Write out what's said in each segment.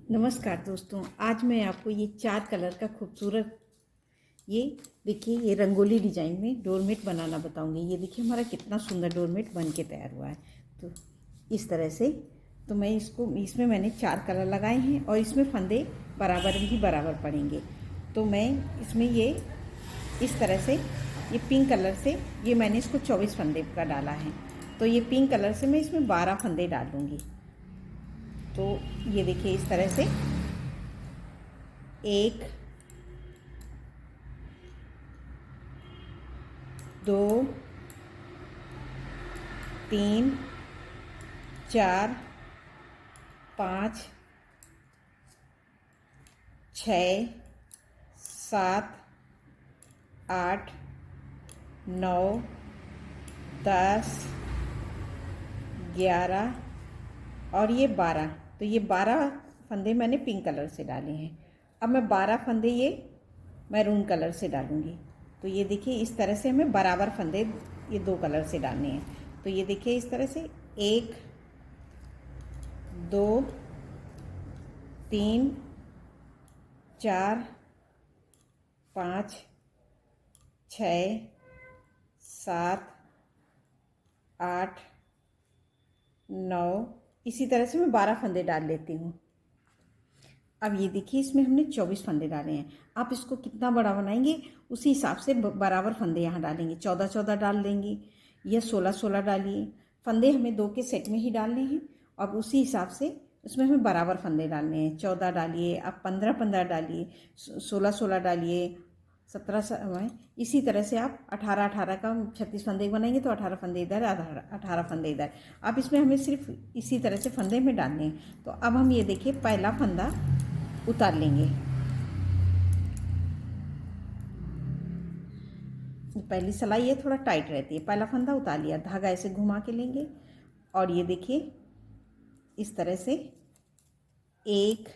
नमस्कार दोस्तों, आज मैं आपको ये 4 कलर का खूबसूरत ये देखिए ये रंगोली डिज़ाइन में डोरमेट बनाना बताऊंगी। ये देखिए हमारा कितना सुंदर डोरमेट बन के तैयार हुआ है। तो इस तरह से तो मैं इसमें मैंने 4 कलर लगाए हैं और इसमें फंदे बराबर ही बराबर पड़ेंगे। तो मैं इसमें ये इस तरह से ये पिंक कलर से ये मैंने इसको 24 फंदे का डाला है। तो ये पिंक कलर से मैं इसमें 12 फंदे डालूँगी। तो ये देखिए इस तरह से 1 2 3 4 5 6 7 8 9 10 11 और ये 12। तो ये 12 फंदे मैंने पिंक कलर से डाले हैं। अब मैं 12 फंदे ये मैरून कलर से डालूँगी। तो ये देखिए इस तरह से हमें बराबर फंदे ये 2 कलर से डालने हैं। तो ये देखिए इस तरह से 1 2 3 4 5 6 7 8 9 इसी तरह से मैं 12 फंदे डाल लेती हूँ। अब ये देखिए इसमें हमने 24 फंदे डाले हैं। आप इसको कितना बड़ा बनाएंगे उसी हिसाब से बराबर फंदे यहाँ डालेंगे। 14-14 डाल देंगे या 16-16 डालिए। फंदे हमें 2 के सेट में ही डालने हैं। अब उसी हिसाब से उसमें हमें बराबर फंदे डालने हैं। 14 डालिए, आप 15-15 डालिए, 16-16 डालिए, 17 इसी तरह से आप 18-18 का 36 फंदे बनाएंगे तो 18 फंदे इधर, 18 फंदे इधर। अब इसमें हमें सिर्फ इसी तरह से फंदे में डालने हैं। तो अब हम ये देखिए पहला फंदा उतार लेंगे। पहली सिलाई है थोड़ा टाइट रहती है। पहला फंदा उतार लिया, धागा ऐसे घुमा के लेंगे और ये देखिए इस तरह से 1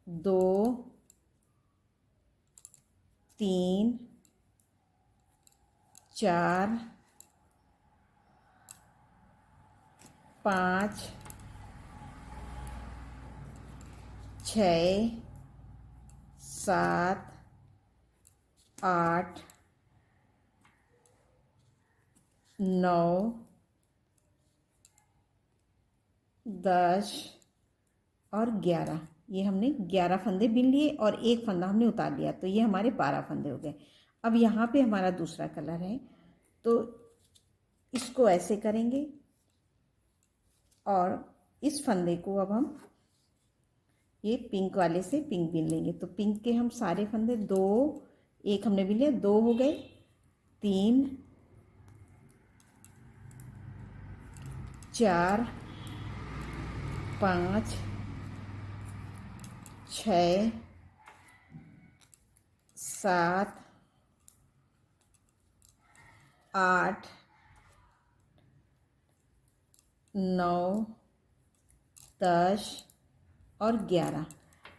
2 3 4 5 6 7 8 9 10 और 11। ये हमने 11 फंदे बिन लिए और एक फंदा हमने उतार लिया। तो ये हमारे 12 फंदे हो गए। अब यहाँ पे हमारा दूसरा कलर है तो इसको ऐसे करेंगे और इस फंदे को अब हम ये पिंक वाले से पिंक बिन लेंगे। तो पिंक के हम सारे फंदे 2, एक हमने बिन लिया, 2 हो गए, 3 4 5 6 7 8 9 10 और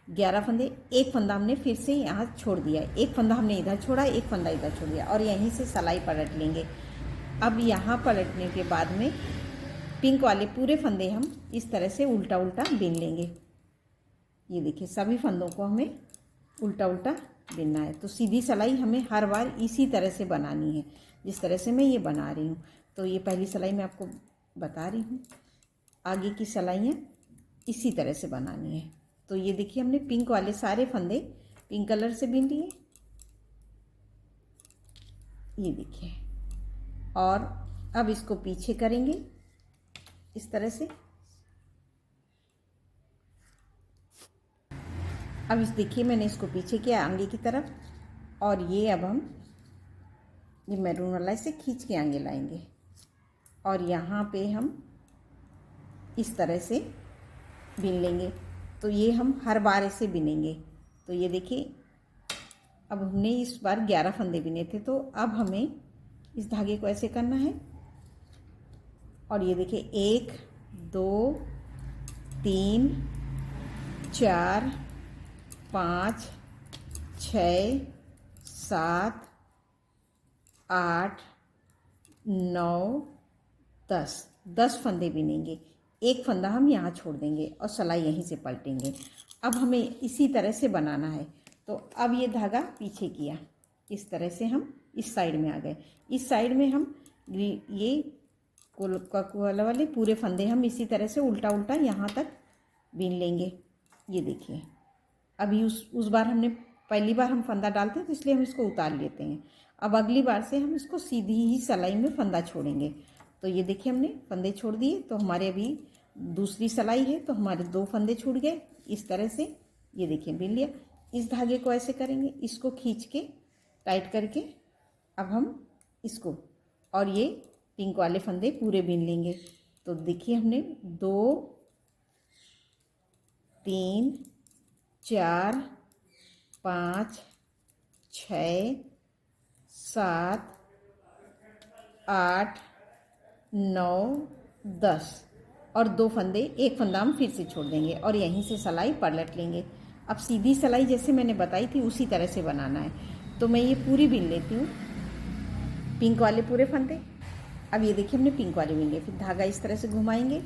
11 फंदे। एक फंदा हमने फिर से यहाँ छोड़ दिया, एक फंदा हमने इधर छोड़ा, एक फंदा इधर छोड़ दिया और यहीं से सिलाई पलट लेंगे। अब यहाँ पलटने के बाद में पिंक वाले पूरे फंदे हम इस तरह से उल्टा उल्टा बिन लेंगे। ये देखिए सभी फंदों को हमें उल्टा उल्टा बिनना है। तो सीधी सिलाई हमें हर बार इसी तरह से बनानी है जिस तरह से मैं ये बना रही हूँ। तो ये पहली सिलाई मैं आपको बता रही हूँ, आगे की सिलाइयाँ इसी तरह से बनानी है। तो ये देखिए हमने पिंक वाले सारे फंदे पिंक कलर से बिन लिए, ये देखिए। और अब इसको पीछे करेंगे इस तरह से। अब इस देखिए मैंने इसको पीछे किया आगे की तरफ और ये अब हम ये मैरून वाला इसे खींच के आगे लाएंगे और यहाँ पे हम इस तरह से बिन लेंगे। तो ये हम हर बार ऐसे बिनेंगे। तो ये देखिए अब हमने इस बार 11 फंदे बिने थे तो अब हमें इस धागे को ऐसे करना है और ये देखिए 1 2 3 4 5 6 7 8 9 10 फंदे बिनेंगे। एक फंदा हम यहाँ छोड़ देंगे और सिलाई यहीं से पलटेंगे। अब हमें इसी तरह से बनाना है। तो अब ये धागा पीछे किया, इस तरह से हम इस साइड में आ गए। इस साइड में हम ये कोला वाले पूरे फंदे हम इसी तरह से उल्टा उल्टा यहाँ तक बीन लेंगे। ये देखिए, अभी उस बार हमने पहली बार हम फंदा डालते हैं तो इसलिए हम इसको उतार लेते हैं। अब अगली बार से हम इसको सीधी ही सिलाई में फंदा छोड़ेंगे। तो ये देखिए, हमने फंदे छोड़ दिए, तो हमारे अभी दूसरी सिलाई है, तो हमारे 2 फंदे छूट गए इस तरह से। ये देखिए, बिन लिया। इस धागे को ऐसे करेंगे, इसको खींच के टाइट करके अब हम इसको और ये पिंक वाले फंदे पूरे बीन लेंगे। तो देखिए, हमने 2 3 4 5 6 7 8 9 10 और 2 फंदे, एक फंदा हम फिर से छोड़ देंगे और यहीं से सिलाई पलट लेंगे। अब सीधी सिलाई जैसे मैंने बताई थी उसी तरह से बनाना है। तो मैं ये पूरी बीन लेती हूँ, पिंक वाले पूरे फंदे। अब ये देखिए, हमने पिंक वाले बीन लिए, फिर धागा इस तरह से घुमाएंगे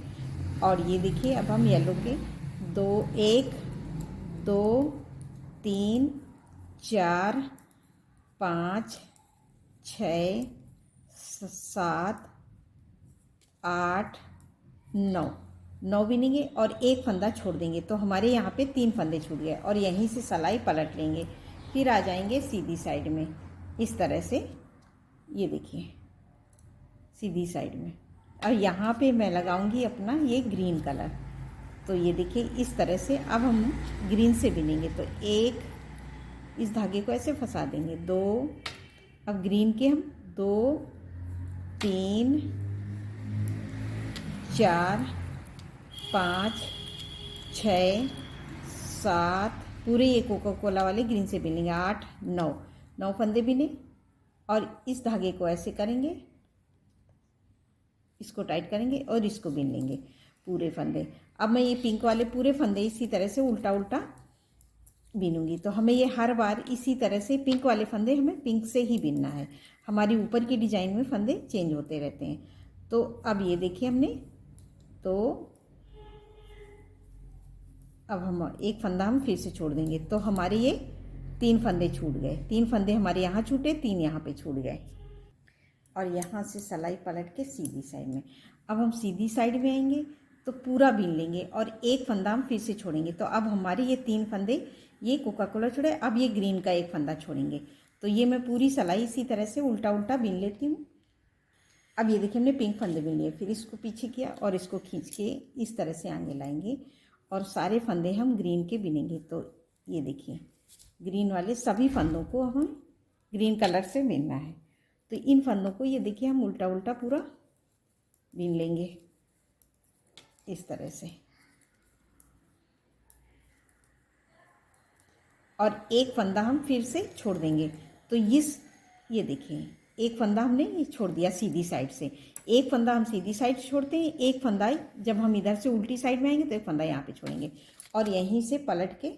और ये देखिए, अब हम येलो के 1 2 3 4 5 6 7 8 9 बिनेंगे और एक फंदा छोड़ देंगे। तो हमारे यहाँ पे 3 फंदे छूट गए और यहीं से सिलाई पलट लेंगे। फिर आ जाएंगे सीधी साइड में इस तरह से। ये देखिए, सीधी साइड में। और यहाँ पे मैं लगाऊंगी अपना ये ग्रीन कलर। तो ये देखिए, इस तरह से अब हम ग्रीन से बिनेंगे। तो 1, इस धागे को ऐसे फंसा देंगे, 2, अब ग्रीन के हम 2 3 4 5 6 7 पूरे ये कोका कोला वाले ग्रीन से बिनेंगे। 8 9 फंदे बिने और इस धागे को ऐसे करेंगे, इसको टाइट करेंगे और इसको बिन लेंगे पूरे फंदे। अब मैं ये पिंक वाले पूरे फंदे इसी तरह से उल्टा उल्टा बीनूंगी। तो हमें ये हर बार इसी तरह से पिंक वाले फंदे हमें पिंक से ही बीनना है। हमारी ऊपर की डिजाइन में फंदे चेंज होते रहते हैं। तो अब ये देखिए, हमने तो अब हम एक फंदा हम फिर से छोड़ देंगे। तो हमारे ये 3 फंदे छूट गए। 3 फंदे हमारे यहाँ छूटे, 3 यहाँ पे छूट गए और यहाँ से सिलाई पलट के सीधी साइड में। अब हम सीधी साइड में आएंगे तो पूरा बीन लेंगे और एक फंदा हम फिर से छोड़ेंगे। तो अब हमारे ये 3 फंदे, ये कोका कोला छोड़े, अब ये ग्रीन का एक फंदा छोड़ेंगे। तो ये मैं पूरी सिलाई इसी तरह से उल्टा उल्टा बीन लेती हूँ। अब ये देखिए, हमने पिंक फंदे बीन लिए, फिर इसको पीछे किया और इसको खींच के इस तरह से आगे लाएंगे और सारे फंदे हम ग्रीन के बिनेंगे। तो ये देखिए, ग्रीन वाले सभी फंदों को हमें ग्रीन कलर से बीनना है। तो इन फंदों को ये देखिए, हम उल्टा उल्टा पूरा बीन लेंगे इस तरह से। और एक फंदा हम फिर से छोड़ देंगे। तो ये देखिए, एक फंदा हमने ये छोड़ दिया सीधी साइड से। एक फंदा हम सीधी साइड छोड़ते हैं, एक फंदा जब हम इधर से उल्टी साइड में आएंगे तो एक फंदा यहाँ पे छोड़ेंगे और यहीं से पलट के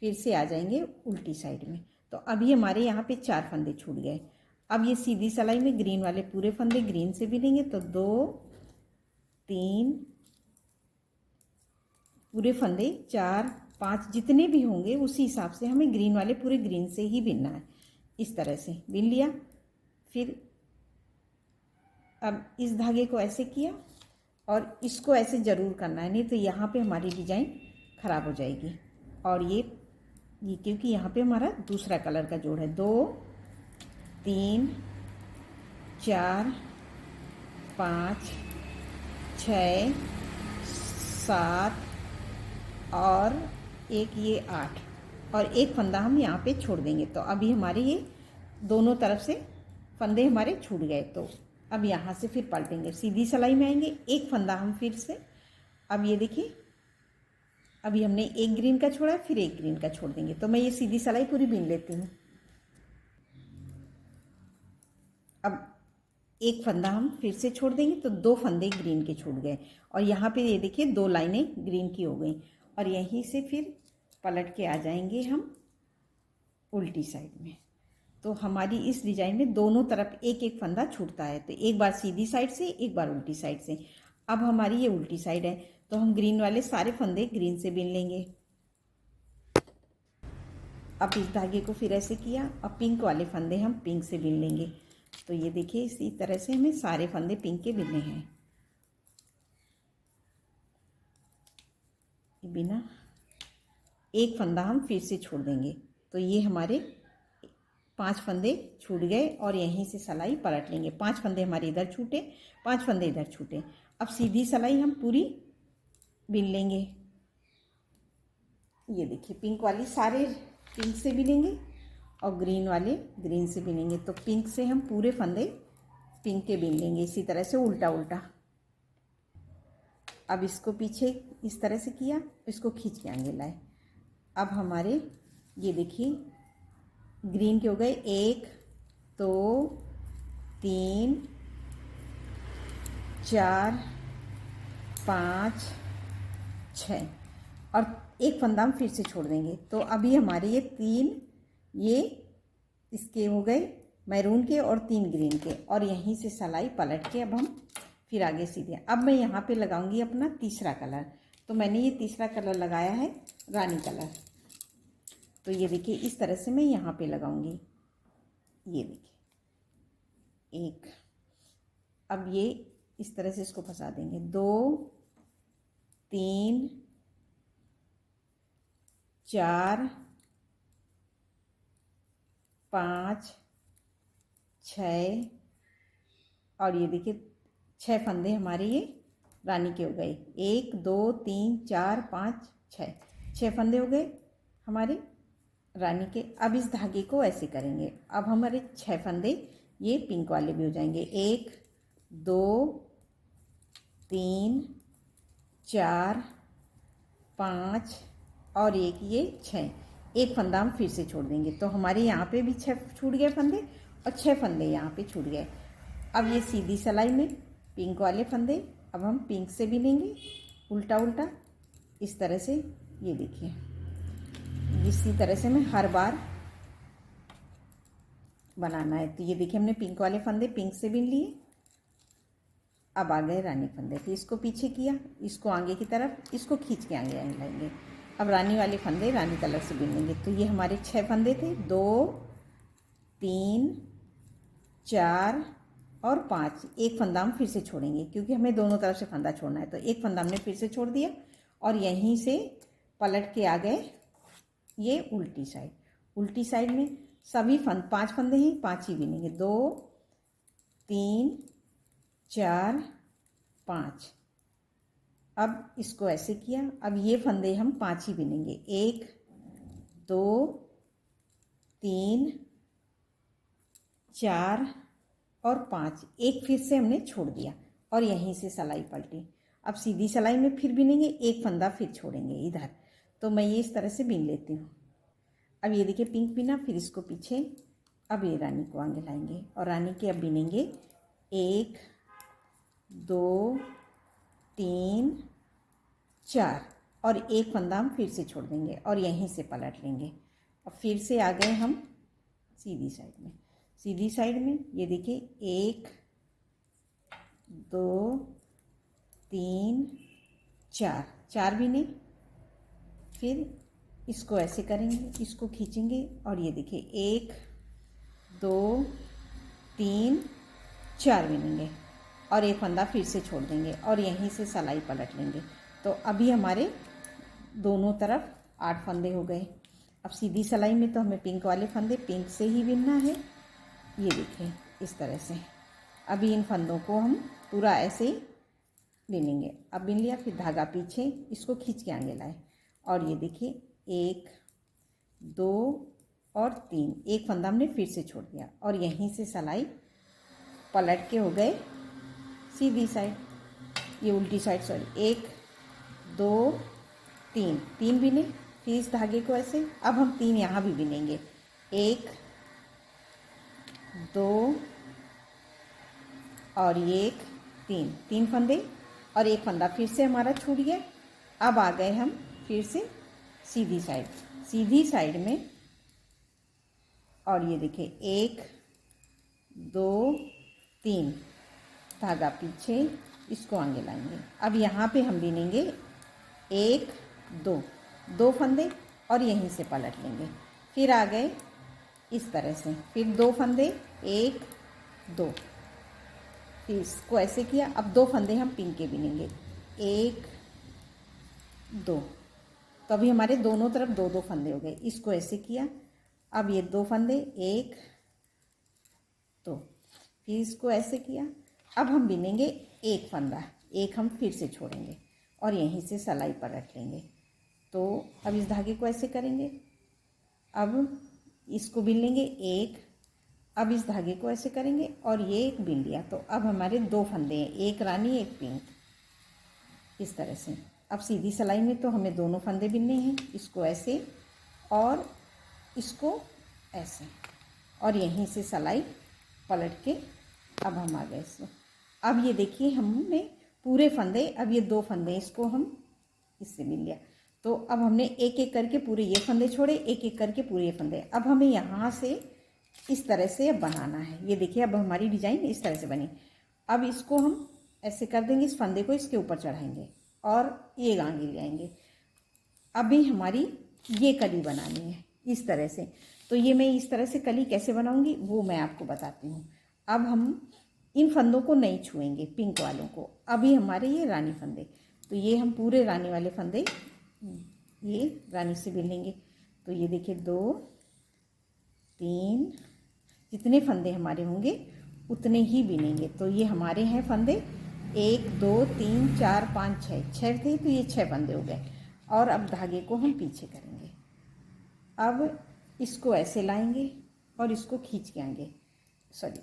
फिर से आ जाएंगे उल्टी साइड में। तो अभी हमारे यहाँ पे 4 फंदे छूट गए। अब ये सीधी सिलाई में ग्रीन वाले पूरे फंदे ग्रीन से बिनेंगे। तो 2 3 पूरे फंदे 4 5 जितने भी होंगे उसी हिसाब से हमें ग्रीन वाले पूरे ग्रीन से ही बिनना है। इस तरह से बिन लिया। फिर अब इस धागे को ऐसे किया और इसको ऐसे ज़रूर करना है, नहीं तो यहाँ पे हमारी डिजाइन ख़राब हो जाएगी। और ये क्योंकि यहाँ पे हमारा दूसरा कलर का जोड़ है। 2 3 4 5 6 7 और एक ये 8 और एक फंदा हम यहाँ पे छोड़ देंगे। तो अभी हमारे ये दोनों तरफ से फंदे हमारे छूट गए। तो अब यहाँ से फिर पलटेंगे, सीधी सिलाई में आएंगे, एक फंदा हम फिर से। अब ये देखिए, अभी हमने एक ग्रीन का छोड़ा, फिर एक ग्रीन का छोड़ देंगे। तो मैं ये सीधी सिलाई पूरी बीन लेती हूँ। अब एक फंदा हम फिर से छोड़ देंगे तो 2 फंदे ग्रीन के छूट गए और यहाँ पे ये देखिए 2 लाइनें ग्रीन की हो गई और यहीं से फिर पलट के आ जाएंगे हम उल्टी साइड में। तो हमारी इस डिजाइन में दोनों तरफ एक एक फंदा छूटता है। तो एक बार सीधी साइड से, एक बार उल्टी साइड से। अब हमारी ये उल्टी साइड है, तो हम ग्रीन वाले सारे फंदे ग्रीन से बीन लेंगे। अब इस धागे को फिर ऐसे किया, अब पिंक वाले फंदे हम पिंक से बीन लेंगे। तो ये देखिए इसी तरह से हमें सारे फंदे पिंक के बीनने हैं। बिना एक फंदा हम फिर से छोड़ देंगे, तो ये हमारे 5 फंदे छूट गए और यहीं से सिलाई पलट लेंगे। 5 फंदे हमारे इधर छूटे, 5 फंदे इधर छूटे। अब सीधी सिलाई हम पूरी बीन लेंगे। ये देखिए पिंक वाली सारे पिंक से बीनेंगे और ग्रीन वाले ग्रीन से बीनेंगे। तो पिंक से हम पूरे फंदे पिंक के बीन लेंगे, इसी तरह से उल्टा उल्टा। अब इसको पीछे इस तरह से किया, इसको खींच के आगे लाए। अब हमारे ये देखिए ग्रीन के हो गए 1 2 3 4 5 6 और एक फंदा हम फिर से छोड़ देंगे। तो अभी हमारे ये 3 ये इसके हो गए मैरून के और 3 ग्रीन के, और यहीं से सिलाई पलट के अब हम फिर आगे सीधे। अब मैं यहाँ पे लगाऊंगी अपना तीसरा कलर। तो मैंने ये तीसरा कलर लगाया है रानी कलर। तो ये देखिए इस तरह से मैं यहाँ पे लगाऊंगी। ये देखिए 1, अब ये इस तरह से इसको फंसा देंगे। 2 3 4 5 6 और ये देखिए 6 फंदे हमारे ये रानी के हो गए। 1 2 3 4 5 6 फंदे हो गए हमारे रानी के। अब इस धागे को ऐसे करेंगे। अब हमारे 6 फंदे ये पिंक वाले भी हो जाएंगे। 1 2 3 4 5 और एक ये 6, एक फंदा हम फिर से छोड़ देंगे। तो हमारे यहाँ पे भी 6 छूट गए फंदे और 6 फंदे यहाँ पे छूट गए। अब ये सीधी सिलाई में पिंक वाले फंदे अब हम पिंक से बीनेंगे उल्टा उल्टा इस तरह से। ये देखिए इसी तरह से मैं हर बार बनाना है। तो ये देखिए हमने पिंक वाले फंदे पिंक से बीन लिए। अब आ गए रानी फंदे, फिर इसको पीछे किया, इसको आगे की तरफ, इसको खींच के आगे लाएंगे। अब रानी वाले फंदे रानी कलर से बीन लेंगे। तो ये हमारे 6 फंदे थे, 2 3 4 और 5, एक फंदा हम फिर से छोड़ेंगे क्योंकि हमें दोनों तरफ से फंदा छोड़ना है। तो एक फंदा हमने फिर से छोड़ दिया और यहीं से पलट के आ गए ये उल्टी साइड। उल्टी साइड में सभी 5 फंदे हैं, 5 ही बीनेंगे। 2 3 4 5। अब इसको ऐसे किया, अब ये फंदे हम 5 ही बीनेंगे। 1 2 3 4 और 5, एक फिर से हमने छोड़ दिया और यहीं से सिलाई पलटी। अब सीधी सिलाई में फिर बीनेंगे, एक फंदा फिर छोड़ेंगे इधर। तो मैं ये इस तरह से बीन लेती हूँ। अब ये देखिए पिंक बीना, फिर इसको पीछे, अब ये रानी को आगे लाएंगे और रानी के अब बीनेंगे 1 2 3 4 और एक फंदा हम फिर से छोड़ देंगे और यहीं से पलट लेंगे। अब फिर से आ गए हम सीधी साइड में। सीधी साइड में ये देखिए 1 2 3 4 बीने, फिर इसको ऐसे करेंगे, इसको खींचेंगे और ये देखिए 1 2 3 4 बीनेंगे और एक फंदा फिर से छोड़ देंगे और यहीं से सिलाई पलट लेंगे। तो अभी हमारे दोनों तरफ 8 फंदे हो गए। अब सीधी सिलाई में तो हमें पिंक वाले फंदे पिंक से ही बीनना है। ये देखिए इस तरह से अभी इन फंदों को हम पूरा ऐसे ही बीनेंगे। अब बीन लिया, फिर धागा पीछे, इसको खींच के आगे लाए और ये देखिए 1 2 और 3, एक फंदा हमने फिर से छोड़ दिया और यहीं से सिलाई पलट के हो गए सीधी साइड, ये उल्टी साइड सॉरी। 1 2 3 बीने, फिर इस धागे को ऐसे, अब हम 3 यहाँ भी बीनेंगे। 1 2 और 1 3 फंदे और एक फंदा फिर से हमारा छूट गया। अब आ गए हम फिर से सीधी साइड में और ये देखिए 1 2 3 धागा पीछे, इसको आगे लाएंगे। अब यहाँ पे हम बिनेंगे 1 2 2 फंदे और यहीं से पलट लेंगे। फिर आ गए इस तरह से, फिर 2 फंदे 1 2, फिर इसको ऐसे किया। अब 2 फंदे हम पिन के बिनेंगे 1 2, तो अभी हमारे दोनों तरफ 2 2 फंदे हो गए। इसको ऐसे किया। अब ये 2 फंदे 1 2, फिर इसको ऐसे किया। अब हम बिनेंगे 1 फंदा, 1 हम फिर से छोड़ेंगे और यहीं से सिलाई पलट लेंगे। तो अब इस धागे को ऐसे करेंगे, अब इसको बिन लेंगे 1, अब इस धागे को ऐसे करेंगे और ये एक बिन लिया। तो अब हमारे 2 फंदे हैं, एक रानी एक पिंक, इस तरह से। अब सीधी सिलाई में तो हमें दोनों फंदे बिनने हैं, इसको ऐसे और इसको ऐसे, और यहीं से सिलाई पलट के अब हम आ गए इसमें। अब ये देखिए हमने पूरे फंदे, अब ये 2 फंदे इसको हम इससे बिन लिया। तो अब हमने एक एक करके पूरे ये फंदे छोड़े, एक एक करके पूरे ये फंदे। अब हमें यहाँ से इस तरह से अब बनाना है। ये देखिए अब हमारी डिजाइन इस तरह से बनी। अब इसको हम ऐसे कर देंगे, इस फंदे को इसके ऊपर चढ़ाएंगे और ये आगे ले आएंगे। अभी हमारी ये कली बनानी है इस तरह से। तो ये मैं इस तरह से कली कैसे बनाऊंगी वो मैं आपको बताती हूँ। अब हम इन फंदों को नहीं छुएंगे, पिंक वालों को। अभी हमारे ये रानी फंदे, तो ये हम पूरे रानी वाले फंदे ये रानी से बिन लेंगे। तो ये देखिए 2 3, जितने फंदे हमारे होंगे उतने ही बिनेंगे। तो ये हमारे हैं फंदे 1 2 3 4 5 6 थे, तो ये 6 फंदे हो गए। और अब धागे को हम पीछे करेंगे। अब इसको ऐसे लाएंगे और इसको खींच के आएंगे, सॉरी।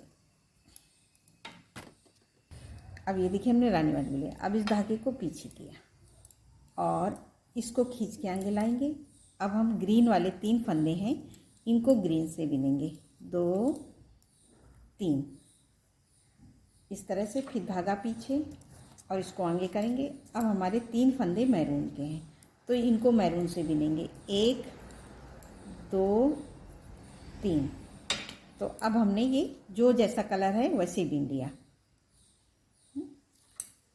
अब ये देखिए हमने रानी वाली लिया। अब इस धागे को पीछे किया और इसको खींच के आगे लाएंगे। अब हम ग्रीन वाले 3 फंदे हैं, इनको ग्रीन से बिनेंगे 2 3, इस तरह से। फिर धागा पीछे और इसको आगे करेंगे। अब हमारे 3 फंदे मैरून के हैं, तो इनको मैरून से बिनेंगे 1 2 3। तो अब हमने ये जो जैसा कलर है वैसे बिन लिया।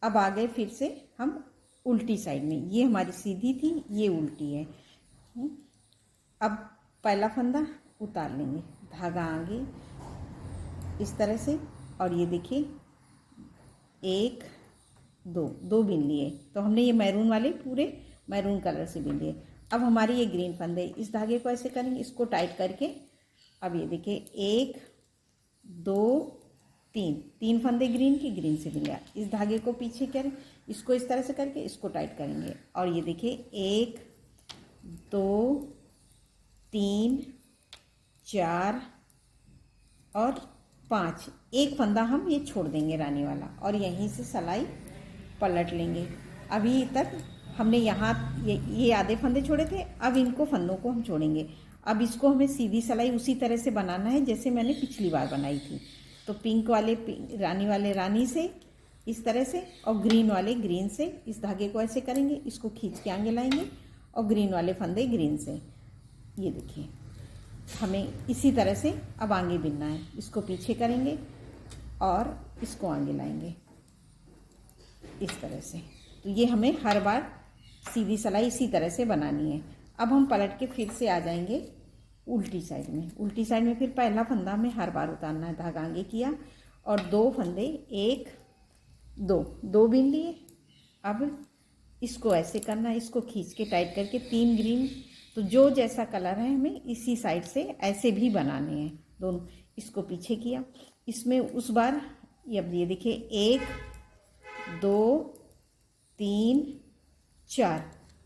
अब आ गए फिर से हम उल्टी साइड में। ये हमारी सीधी थी, ये उल्टी है। अब पहला फंदा उतार लेंगे, धागा आगे इस तरह से, और ये देखिए 1 2 2 बिन लिए। तो हमने ये मैरून वाले पूरे मैरून कलर से बिन लिए। अब हमारी ये ग्रीन फंदे, इस धागे को ऐसे करेंगे, इसको टाइट करके। अब ये देखिए 1 2 3 फंदे ग्रीन की, ग्रीन से बिन लिया। इस धागे को पीछे करें, इसको इस तरह से करके इसको टाइट करेंगे। और ये देखिए 1 2 3 4 और 5, एक फंदा हम ये छोड़ देंगे रानी वाला और यहीं से सिलाई पलट लेंगे। अभी तक हमने यहाँ ये आधे फंदे छोड़े थे, अब इनको फंदों को हम छोड़ेंगे। अब इसको हमें सीधी सिलाई उसी तरह से बनाना है जैसे मैंने पिछली बार बनाई थी। तो पिंक वाले रानी वाले रानी से इस तरह से, और ग्रीन वाले ग्रीन से। इस धागे को ऐसे करेंगे, इसको खींच के आगे लाएंगे और ग्रीन वाले फंदे ग्रीन से। ये देखिए हमें इसी तरह से अब आगे बिनना है। इसको पीछे करेंगे और इसको आगे लाएंगे इस तरह से। तो ये हमें हर बार सीधी सिलाई इसी तरह से बनानी है। अब हम पलट के फिर से आ जाएंगे उल्टी साइड में। उल्टी साइड में फिर पहला फंदा हमें हर बार उतारना है, धागा आगे किया और 2 फंदे 1 2 बिन लिए। अब इसको ऐसे करना है, इसको खींच के टाइट करके 3 ग्रीन। तो जो जैसा कलर है हमें इसी साइड से ऐसे भी बनाने हैं दोनों। इसको पीछे किया, इसमें उस बार अब ये देखिए 1 2 3 4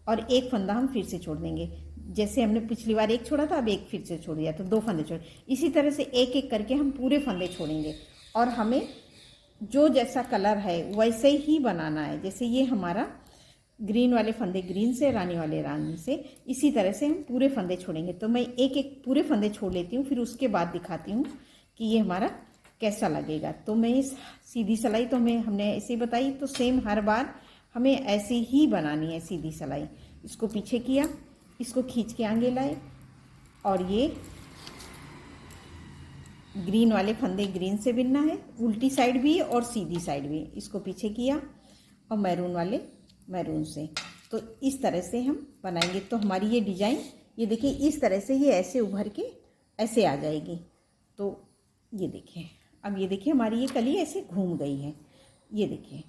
और एक फंदा हम फिर से छोड़ देंगे। जैसे हमने पिछली बार 1 छोड़ा था, अब 1 फिर से छोड़ दिया, तो 2 फंदे छोड़। इसी तरह से एक एक करके हम पूरे फंदे छोड़ेंगे और हमें जो जैसा कलर है वैसे ही बनाना है। जैसे ये हमारा ग्रीन वाले फंदे ग्रीन से, रानी वाले रानी से, इसी तरह से हम पूरे फंदे छोड़ेंगे। तो मैं एक एक पूरे फंदे छोड़ लेती हूँ, फिर उसके बाद दिखाती हूँ कि ये हमारा कैसा लगेगा। तो मैं इस सीधी सिलाई तो हमने ऐसे ही बताई, तो सेम हर बार हमें ऐसे ही बनानी है सीधी सिलाई। इसको पीछे किया, इसको खींच के आगे लाए और ये ग्रीन वाले फंदे ग्रीन से बिनना है, उल्टी साइड भी और सीधी साइड भी। इसको पीछे किया और मैरून वाले मैरून से। तो इस तरह से हम बनाएंगे तो हमारी ये डिज़ाइन, ये देखिए इस तरह से ही ऐसे उभर के ऐसे आ जाएगी। तो ये देखिए, अब ये देखिए हमारी ये कली ऐसे घूम गई है, ये देखिए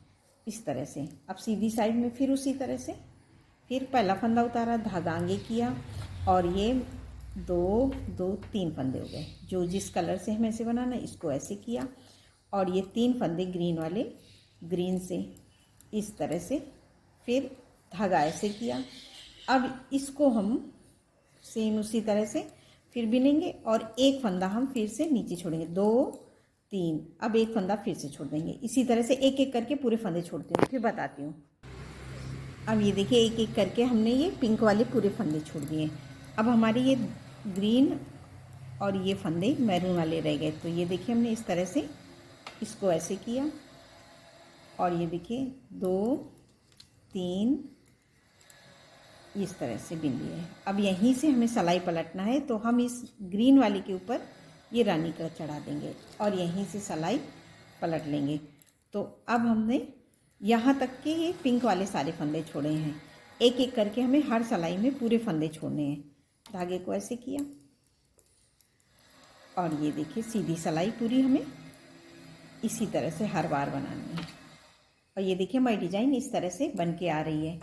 इस तरह से। अब सीधी साइड में फिर उसी तरह से, फिर पहला फंदा उतारा, धागा आगे किया और ये 2 2 3 फंदे हो गए। जो जिस कलर से हमें ऐसे बनाना है इसको ऐसे किया और ये 3 फंदे ग्रीन वाले, ग्रीन से इस तरह से, फिर धागा ऐसे किया। अब इसको हम सेम उसी तरह से फिर बिनेंगे और एक फंदा हम फिर से नीचे छोड़ेंगे, 2 3, अब एक फंदा फिर से छोड़ देंगे। इसी तरह से एक एक करके पूरे फंदे छोड़ती हूँ, फिर बताती हूँ। अब ये देखिए एक एक करके हमने ये पिंक वाले पूरे फंदे छोड़ दिए। अब हमारे ये ग्रीन और ये फंदे मैरून वाले रह गए। तो ये देखिए हमने इस तरह से इसको ऐसे किया और ये देखिए 2 3 इस तरह से बिन लिए। अब यहीं से हमें सिलाई पलटना है, तो हम इस ग्रीन वाले के ऊपर ये रानी का चढ़ा देंगे और यहीं से सिलाई पलट लेंगे। तो अब हमने यहाँ तक के ये पिंक वाले सारे फंदे छोड़े हैं। एक एक करके हमें हर सिलाई में पूरे फंदे छोड़ने हैं। धागे को ऐसे किया और ये देखिए सीधी सिलाई पूरी हमें इसी तरह से हर बार बनानी है। और ये देखिए हमारी डिज़ाइन इस तरह से बन के आ रही है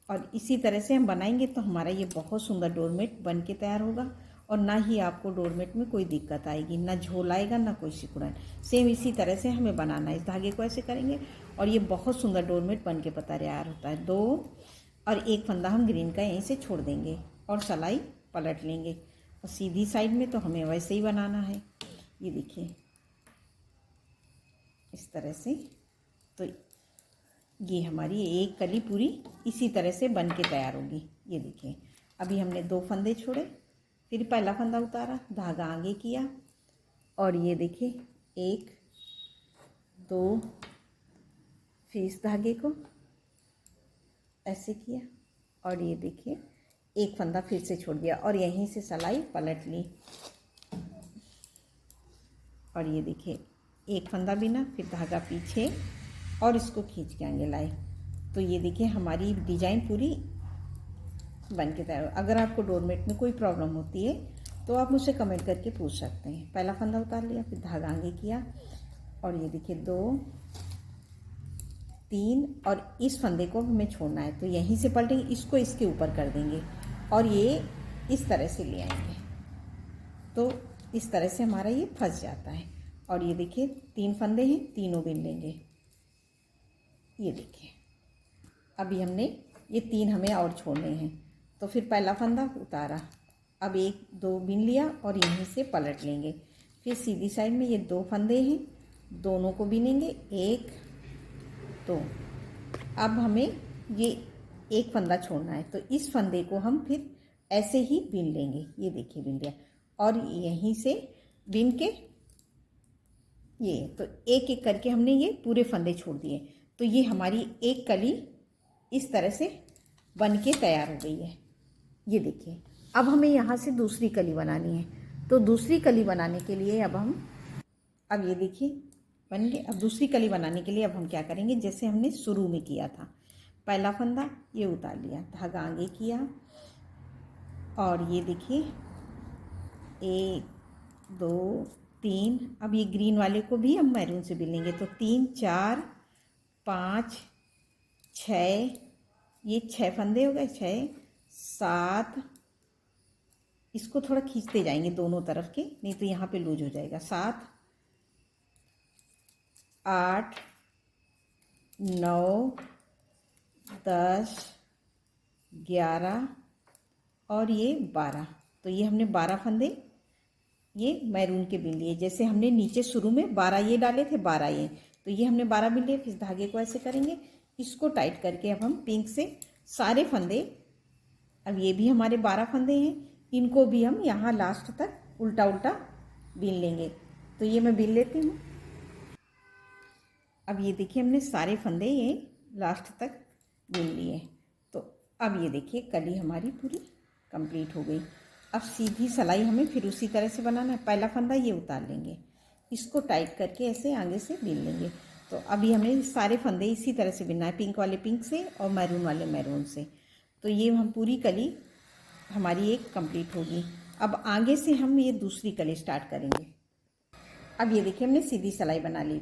और इसी तरह से हम बनाएंगे तो हमारा ये बहुत सुंदर डोरमेट बन के तैयार होगा और ना ही आपको डोरमेट में कोई दिक्कत आएगी, ना झोल आएगा, ना कोई सिकुड़न। सेम इसी तरह से हमें बनाना है। इस धागे को ऐसे करेंगे और ये बहुत सुंदर डोरमेट बन के तैयार होता है। 2 और एक फंदा हम ग्रीन का यहीं से छोड़ देंगे और सिलाई पलट लेंगे और सीधी साइड में तो हमें वैसे ही बनाना है। ये देखिए इस तरह से। तो ये हमारी एक कली पूरी इसी तरह से बन के तैयार होगी। ये देखिए अभी हमने 2 फंदे छोड़े, फिर पहला फंदा उतारा, धागा आगे किया और ये देखिए 1 2, फिर इस धागे को ऐसे किया और ये देखिए एक फंदा फिर से छोड़ दिया और यहीं से सिलाई पलट ली और ये देखिए एक फंदा बिना, फिर धागा पीछे और इसको खींच के आगे लाए। तो ये देखिए हमारी डिज़ाइन पूरी बन के तैयार। अगर आपको डोरमेट में कोई प्रॉब्लम होती है तो आप मुझसे कमेंट करके पूछ सकते हैं। पहला फंदा उतार लिया, फिर धागा आगे किया और ये देखिए 2 3 और इस फंदे को हमें छोड़ना है। तो यहीं से पलटेंगे, इसको इसके ऊपर कर देंगे और ये इस तरह से ले आएंगे। तो इस तरह से हमारा ये फंस जाता है। और ये देखिए 3 फंदे हैं, तीनों बिन लेंगे। ये देखिए अभी हमने ये 3 हमें और छोड़ने हैं। तो फिर पहला फंदा उतारा, अब 1 2 बिन लिया और यहीं से पलट लेंगे। फिर सीधी साइड में ये 2 फंदे हैं, दोनों को बिनेंगे, 1 2। अब हमें ये एक फंदा छोड़ना है, तो इस फंदे को हम फिर ऐसे ही बिन लेंगे। ये देखिए बिन लिया और यहीं से बिन के ये, तो एक एक करके हमने ये पूरे फंदे छोड़ दिए। तो ये हमारी एक कली इस तरह से बन के तैयार हो गई है। ये देखिए अब हमें यहाँ से दूसरी कली बनानी है। तो दूसरी कली बनाने के लिए अब ये देखिए बन गए। अब दूसरी कली बनाने के लिए अब हम क्या करेंगे, जैसे हमने शुरू में किया था, पहला फंदा ये उतार लिया, धागा आगे किया और ये देखिए 1 2 3। अब ये ग्रीन वाले को भी हम मैरून से बिलेंगे। तो 3 4 5 6, ये 6 फंदे हो गए, 6 7। इसको थोड़ा खींचते जाएंगे दोनों तरफ के, नहीं तो यहाँ पे लूज हो जाएगा। 7 8 9 10 11 और ये 12। तो ये हमने 12 फंदे ये मैरून के बिन लिए। जैसे हमने नीचे शुरू में 12 ये डाले थे, 12 ये, तो ये हमने 12 बिन लिए। फिर धागे को ऐसे करेंगे, इसको टाइट करके अब हम पिंक से सारे फंदे, अब ये भी हमारे 12 फंदे हैं, इनको भी हम यहाँ लास्ट तक उल्टा उल्टा बिन लेंगे। तो ये मैं बिन लेती हूँ। अब ये देखिए हमने सारे फंदे ये लास्ट तक बिन लिए। तो अब ये देखिए कली हमारी पूरी कंप्लीट हो गई। अब सीधी सिलाई हमें फिर उसी तरह से बनाना है। पहला फंदा ये उतार लेंगे, इसको टाइट करके ऐसे आगे से बिन लेंगे। तो अभी हमें सारे फंदे इसी तरह से बिनना है, पिंक वाले पिंक से और मैरून वाले मैरून से। तो ये हम पूरी कली हमारी एक कंप्लीट होगी। अब आगे से हम ये दूसरी कली स्टार्ट करेंगे। अब ये देखिए हमने सीधी सिलाई बना ली,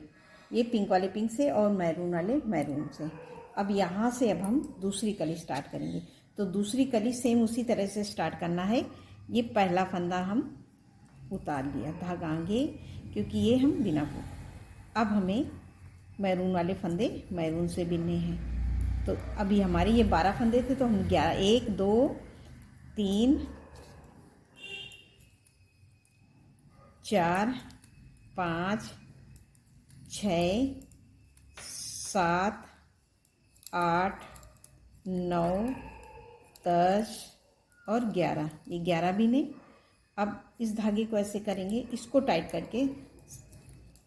ये पिंक वाले पिंक से और मैरून वाले मैरून से। अब यहाँ से अब हम दूसरी कली स्टार्ट करेंगे। तो दूसरी कली सेम उसी तरह से स्टार्ट करना है। ये पहला फंदा हम उतार लिया, धागा आगे, क्योंकि ये हम बिना को। अब हमें मैरून वाले फंदे मैरून से बिनने हैं। तो अभी हमारे ये 12 फंदे थे, तो हम 11, 1 2 3 4 5 6 7 8 9 10 और 11, ये 11 बिने। अब इस धागे को ऐसे करेंगे, इसको टाइट करके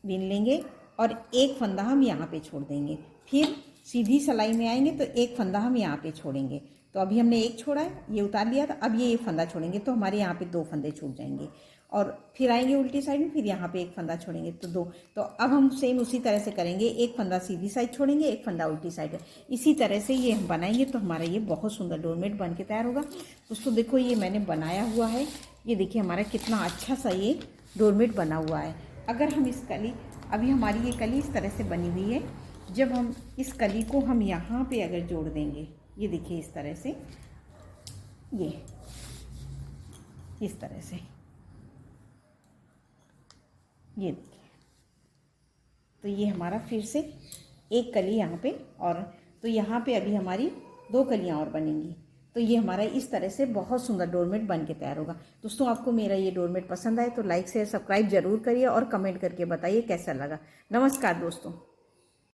बिन लेंगे और एक फंदा हम यहाँ पे छोड़ देंगे। फिर सीधी सिलाई में आएंगे तो एक फंदा हम यहाँ पे छोड़ेंगे। तो अभी हमने एक छोड़ा है, ये उतार लिया था, अब ये एक फंदा छोड़ेंगे तो हमारे यहाँ पे 2 फंदे छूट जाएंगे। और फिर आएंगे उल्टी साइड में, फिर यहाँ पे एक फंदा छोड़ेंगे तो 2। तो अब हम सेम उसी तरह से करेंगे, एक फंदा सीधी साइड छोड़ेंगे, एक फंदा उल्टी साइड। इसी तरह से ये हम बनाएंगे तो हमारा ये बहुत सुंदर डोरमेट बन के तैयार होगा। दोस्तों देखो, ये मैंने बनाया हुआ है, ये देखिए हमारा कितना अच्छा सा ये डोरमेट बना हुआ है। अगर हम इस कली, अभी हमारी ये कली इस तरह से बनी हुई है, जब हम इस कली को हम यहाँ पे अगर जोड़ देंगे, ये देखिए इस तरह से, ये इस तरह से, ये देखिए, तो ये हमारा फिर से एक कली यहाँ पे, और तो यहाँ पे अभी हमारी 2 कलियाँ और बनेंगी। तो ये हमारा इस तरह से बहुत सुंदर डोरमेट बन के तैयार होगा। दोस्तों आपको मेरा ये डोरमेट पसंद आए तो लाइक शेयर सब्सक्राइब जरूर करिए और कमेंट करके बताइए कैसा लगा। नमस्कार दोस्तों।